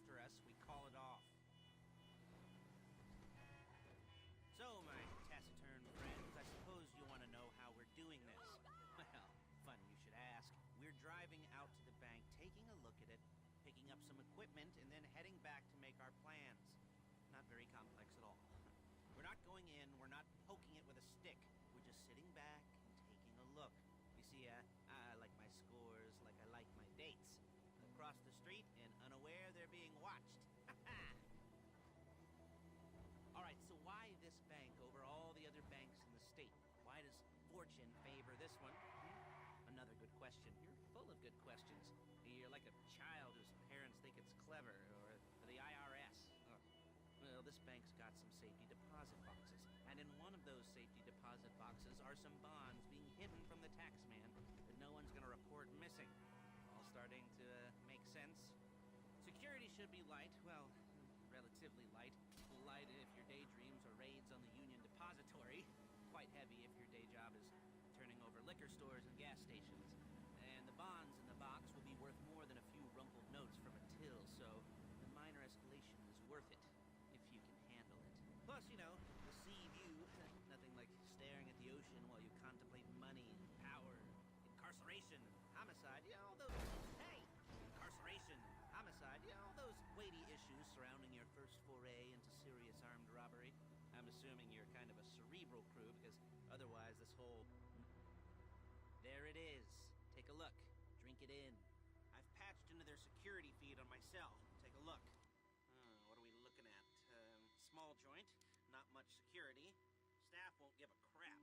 after us, we call it off. So, my taciturn friends, I suppose you want to know how we're doing this. Well, funny you should ask. We're driving out to the bank, taking a look at it, picking up some equipment, and then heading back to make our plans. Not very complex at all. We're not going in, we're not poking it with a stick. We're just sitting back and taking a look. You see, I like my scores like I like my dates. Across the street and unaware they're being watched. Alright, so why this bank over all the other banks in the state? Why does fortune favor this one? Another good question. You're full of good questions. You're like a child whose parents think it's clever, or the IRS. Ugh. Well, this bank's got some safety deposit boxes, and in one of those safety deposit boxes are some bonds being hidden from the taxman that no one's gonna report missing. All starting to make sense. Security should be light, well, relatively light. Light if your daydreams are raids on the Union Depository. Quite heavy if your day job is turning over liquor stores and gas stations. And the bonds in the box will be worth more than a few rumpled notes from a till, so the minor escalation is worth it, if you can handle it. Plus, you know, the sea view, nothing like staring at the ocean while you contemplate money and power, incarceration, and homicide, you know, all those... Hey! Incarceration, homicide, you know, all those weighty issues surrounding your first foray into serious armed robbery. I'm assuming you're kind of a cerebral crew, because otherwise this whole... There it is. Take a look. Drink it in. I've patched into their security feed on my cell. Take a look. What are we looking at? Small joint, not much security. Staff won't give a crap,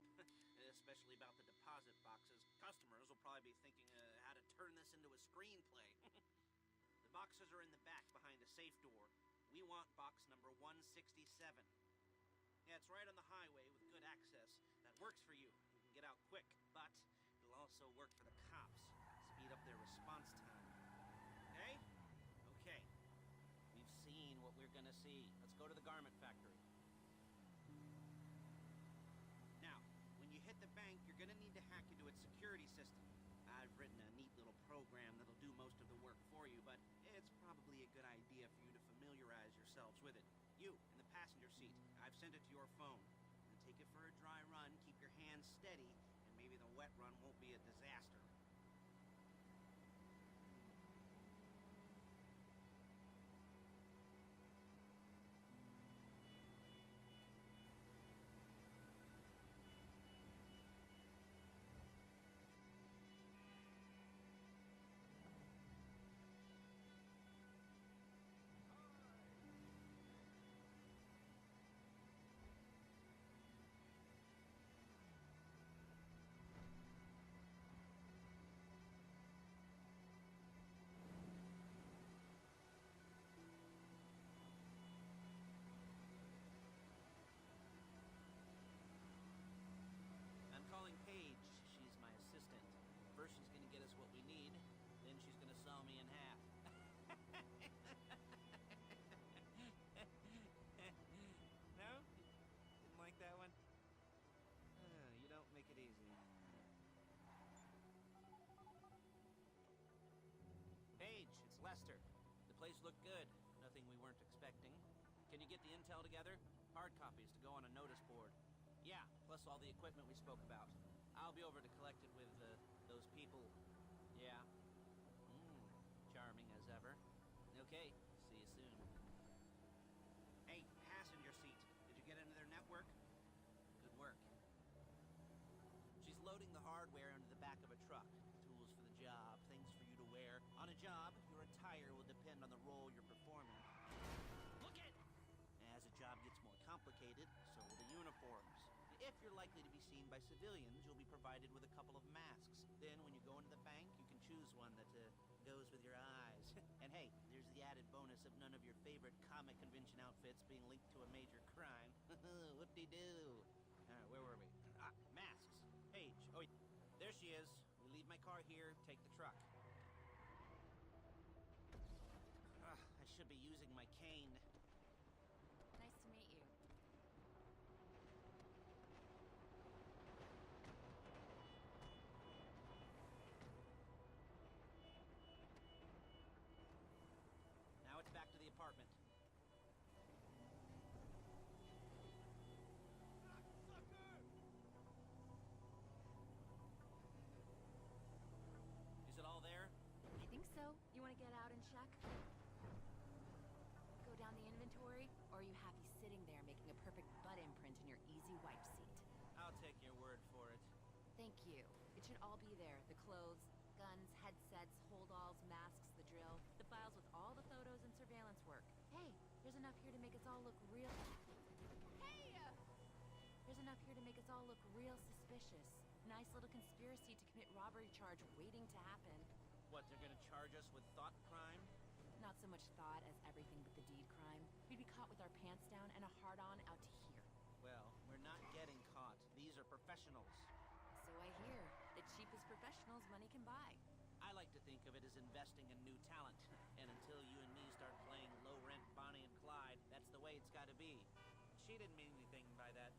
especially about the deposit boxes. Customers will probably be thinking how to turn this into a screenplay. The boxes are in the back behind a safe door. We want box number 167. Yeah, it's right on the highway with good access. That works for you. You can get out quick, but it'll also work for the cops. Speed up their response time. Okay? Okay. We've seen what we're gonna see. Let's go to the garment factory. Now, when you hit the bank, you're gonna need to hack into its security system. I've written a neat little program that'll do most of the work for you, but it's probably a good idea for you to familiarize yourselves with it. You, in the passenger seat, I've sent it to your phone. And take it for a dry run, keep your hands steady, and maybe the wet run won't be a disaster. I'm calling Paige. She's my assistant. First she's gonna get us what we need, then she's gonna saw me in half. No? Didn't like that one? You don't make it easy. Paige, it's Lester. The place looked good. Nothing we weren't expecting. Can you get the intel together? Hard copies to go on a notice board. Yeah, plus all the equipment we spoke about. I'll be over to collect it with, those people. Yeah. Charming as ever. Okay, see you soon. Hey, passenger seat. Did you get into their network? Good work. She's loading the hardware into the back of a truck. Tools for the job, things for you to wear. On a job, your attire will depend on the role you're performing. Look it! As a job gets more complicated, so will the uniforms. If you're likely to be seen by civilians, you'll be provided with a couple of masks. Then, when you go into the bank, you can choose one that goes with your eyes. And hey, there's the added bonus of none of your favorite comic convention outfits being linked to a major crime. Whoop-de-doo. Where were we? Ah, masks. Paige. Oh, there she is. We leave my car here, take the truck. I should be using my cane. Nice to meet you. Now it's back to the Or are you happy sitting there making a perfect butt imprint in your easy wipe seat? I'll take your word for it. Thank you. It should all be there. The clothes, guns, headsets, hold-alls, masks, the drill, the files with all the photos and surveillance work. Hey, there's enough here to make us all look real... Hey! There's enough here to make us all look real suspicious. Nice little conspiracy to commit robbery charge waiting to happen. What, they're gonna charge us with thought crime? Not so much thought as everything but the deed crime. We'd be caught with our pants down and a hard-on out to here. Well, we're not getting caught. These are professionals. So I hear. The cheapest professionals money can buy. I like to think of it as investing in new talent. And until you and me start playing low-rent Bonnie and Clyde, that's the way it's gotta be. She didn't mean anything by that.